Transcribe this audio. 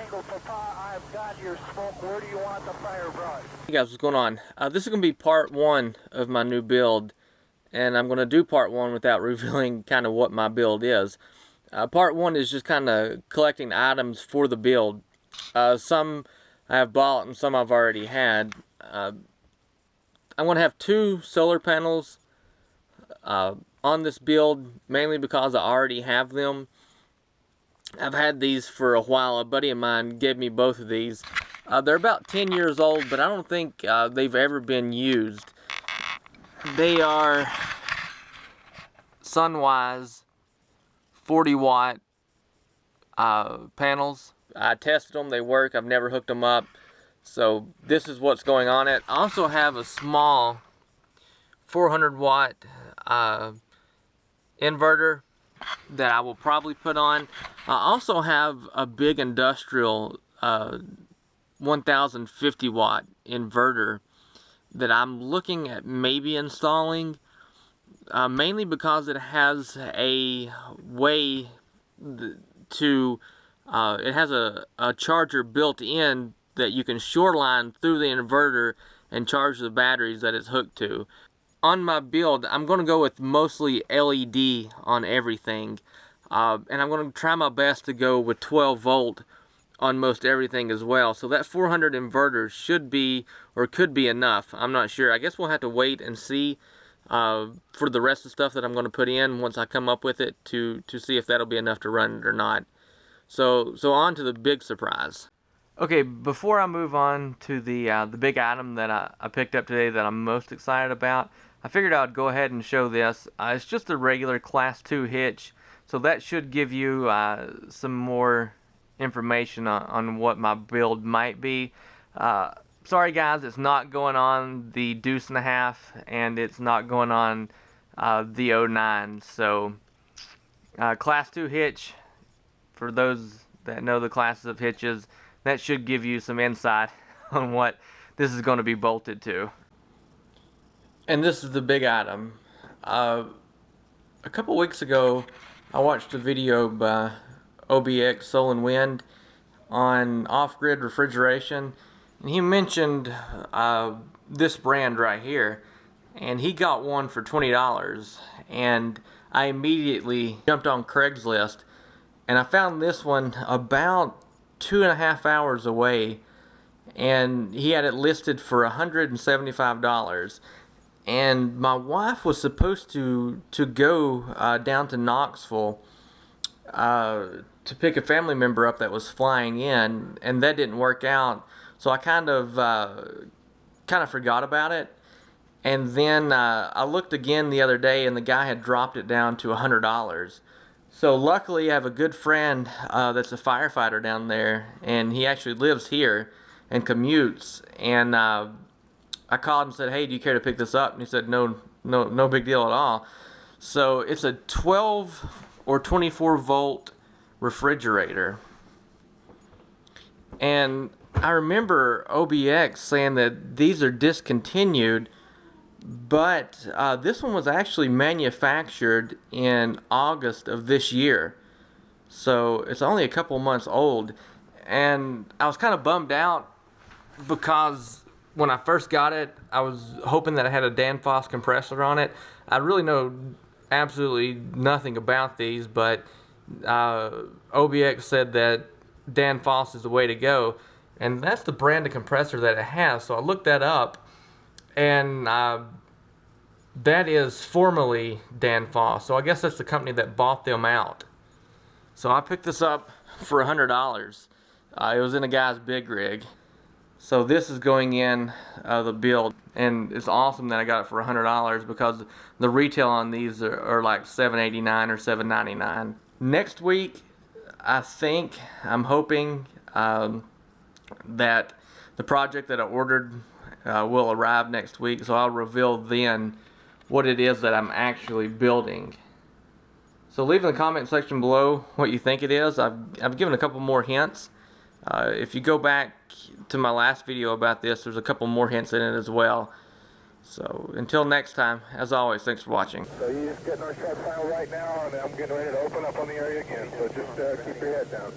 Tango Papa, I've got your smoke. Where do you want the fire brought? Hey guys, what's going on? This is going to be part one of my new build, and I'm going to do part one without revealing kind of what my build is. Part one is just kind of collecting items for the build. Some I have bought and some I've already had. I'm going to have 2 solar panels on this build, mainly because I already have them. I've had these for a while. A buddy of mine gave me both of these. They're about 10 years old, but I don't think they've ever been used. They are Sunwise 40-watt panels. I tested them, they work. I've never hooked them up. So this is what's going on it. I also have a small 400-watt inverter that I will probably put on. I also have a big industrial 1050-watt inverter that I'm looking at maybe installing, mainly because it has a way to it has a charger built in that you can shoreline through the inverter and charge the batteries that it's hooked to. On my build, I'm going to go with mostly LED on everything, and I'm going to try my best to go with 12 volt on most everything as well. So that 400 inverter should be, or could be, enough. I'm not sure. I guess we'll have to wait and see for the rest of the stuff that I'm going to put in once I come up with it to see if that'll be enough to run it or not. So on to the big surprise. Okay, before I move on to the big item that I picked up today that I'm most excited about, I figured I'd go ahead and show this. It's just a regular Class 2 hitch, so that should give you some more information on what my build might be. Sorry guys, it's not going on the deuce and a half, and it's not going on the 09. So Class 2 hitch, for those that know the classes of hitches, that should give you some insight on what this is going to be bolted to. And this is the big item. A couple weeks ago, I watched a video by OBX Soul and Wind on off-grid refrigeration, and he mentioned this brand right here, and he got one for $20, and I immediately jumped on Craigslist, and I found this one about 2.5 hours away, and he had it listed for $175. And my wife was supposed to go down to Knoxville to pick a family member up that was flying in, and that didn't work out. So I kind of forgot about it. And then I looked again the other day, and the guy had dropped it down to $100. So luckily I have a good friend that's a firefighter down there, and he actually lives here and commutes, and I called and said, hey, do you care to pick this up? And he said, no big deal at all. So it's a 12 or 24 volt refrigerator. And I remember OBX saying that these are discontinued, but this one was actually manufactured in August of this year. So it's only a couple months old. And I was kind of bummed out because when I first got it, I was hoping that it had a Danfoss compressor on it. I really know absolutely nothing about these, but OBX said that Danfoss is the way to go, and that's the brand of compressor that it has. So I looked that up, and that is formerly Danfoss. So I guess that's the company that bought them out. So I picked this up for $100. It was in a guy's big rig. So this is going in the build, and it's awesome that I got it for $100 because the retail on these are like $7.89 or $7.99. Next week, I'm hoping that the project that I ordered will arrive next week, so I'll reveal then what it is that I'm actually building. So leave in the comment section below what you think it is. I've given a couple more hints. If you go back to my last video about this, there's a couple more hints in it as well. So until next time, as always, thanks for watching. So you just get north side final right now, and I'm getting ready to open up on the area again. So just keep your head down.